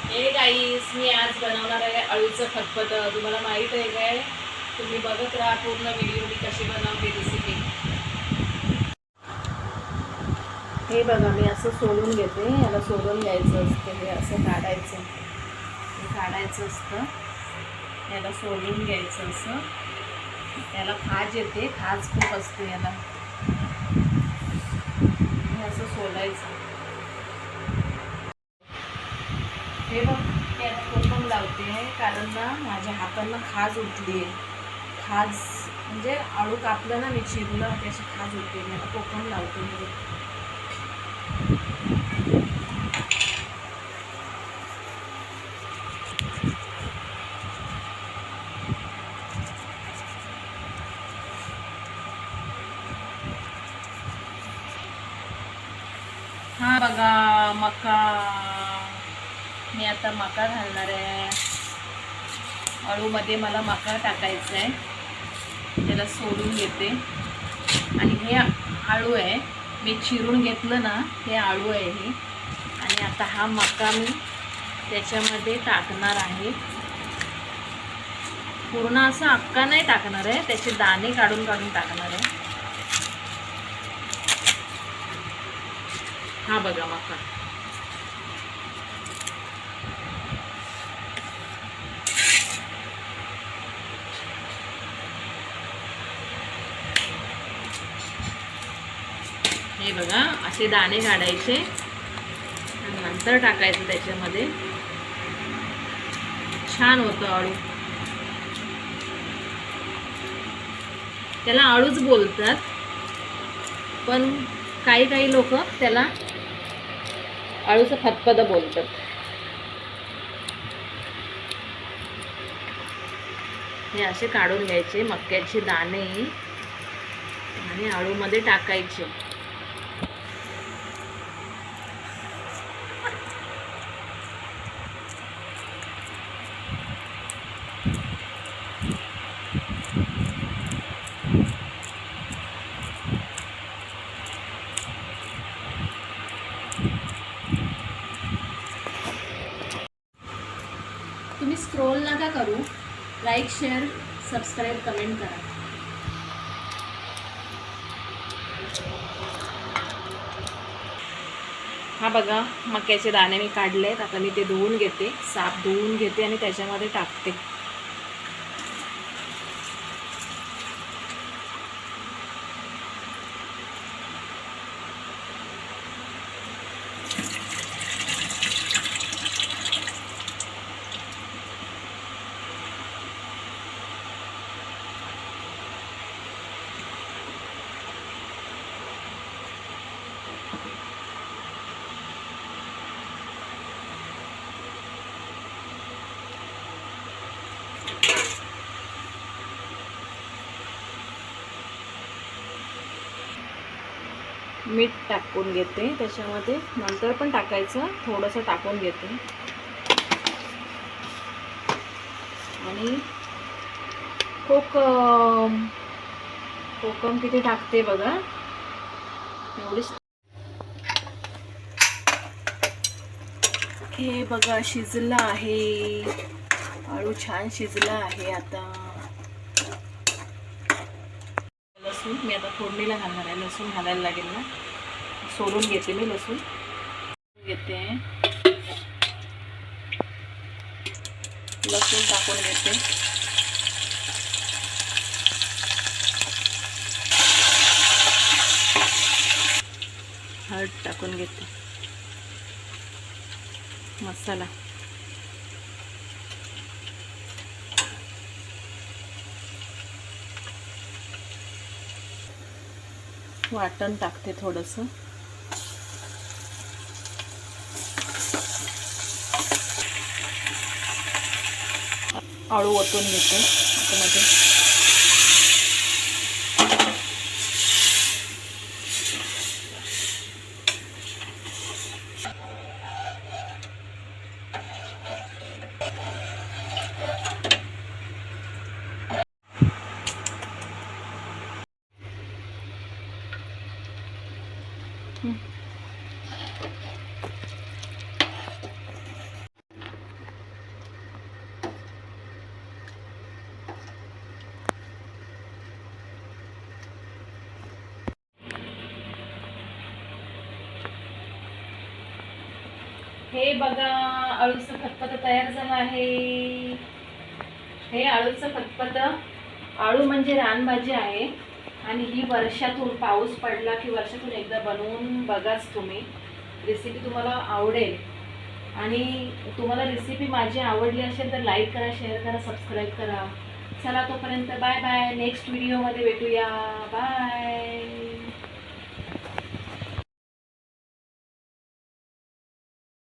Hey guys, मी आज बनवणार आहे अळूचं खतखतं. तुम्हाला माहीत आहे काय? तुम्ही बघत राहा पूर्ण व्हिडिओ, मी कशी बनवते रेसिपी. हे बघा, मी असं सोलून घेते. याला सोलून घ्यायचं असतं. हे असं काढायचं, हे काढायचं असतं. याला सोलून घ्यायचं असं. याला खाज येते, खाज खूप असते याला. हे असं सोलायचं. हे बघ, मी आता कोकम लावते आहे, कारण ना माझ्या हातांना खाज उठली आहे. खाज म्हणजे आळू कापलं ना मी, चिरलं, त्याची खाज उठते. मी आता कोकम लावते मी. हा बघा, मका. मी आता मका घालणार आहे. अळूमध्ये मला मका टाकायचा आहे. त्याला सोडून घेते. आणि हे आळू आहे, मी चिरून घेतलं ना, हे आळू आहे हे. आणि आता हा मका मी त्याच्यामध्ये टाकणार आहे. पूर्ण असा अक्का नाही टाकणार आहे, त्याचे दाणे काढून काढून टाकणार आहे. हा बघा मका. हे बघा, असे दाणे काढायचे आणि नंतर टाकायचं त्याच्यामध्ये. छान होतं आळू. त्याला आळूच बोलतात, पण काही काही लोक त्याला आळूचं खतखतं बोलतात. हे असे काढून घ्यायचे मक्याचे दाणे आणि आळूमध्ये टाकायचे. तुम्ही स्क्रोल नका करू, लाईक, शेअर, सबस्क्राईब, कमेंट करा. हा बघा, मक्याचे दाणे मी काढलेत. आता मी ते धुवून घेते, साफ धुवून घेते आणि त्याच्यामध्ये टाकते. मीठ टाकून घेते त्याच्यामध्ये, नंतर पण टाकायचं, थोडंसं टाकून घेते. आणि कोकम किती टाकते बघा, एवढीच. हे बघा, शिजलं आहे आळू, छान शिजला आहे. आता लसूण मी आता फोडणीला घालणार आहे. लसूण घालायला लागेल ना, सोडून घेते मी लसूण. घेते, लसूण टाकून घेते. हळद टाकून घेते. मसाला, वाटण टाकते थोडंसं. आळू ओतून घेते त्यामध्ये. हे बघा अळूचं खतखत तयार झालं आहे. हे अळूचं खतखत, अळू म्हणजे रानभाजी आहे आणि ही वर्षातून पाऊस पडला की वर्षातून एकदा बनवून बघाच तुम्ही. रेसिपी तुम्हाला आवडेल आणि तुम्हाला रेसिपी माझी आवडली असेल तर लाईक करा, शेअर करा, सबस्क्राईब करा. चला तोपर्यंत बाय बाय. नेक्स्ट व्हिडिओमध्ये भेटूया. बाय.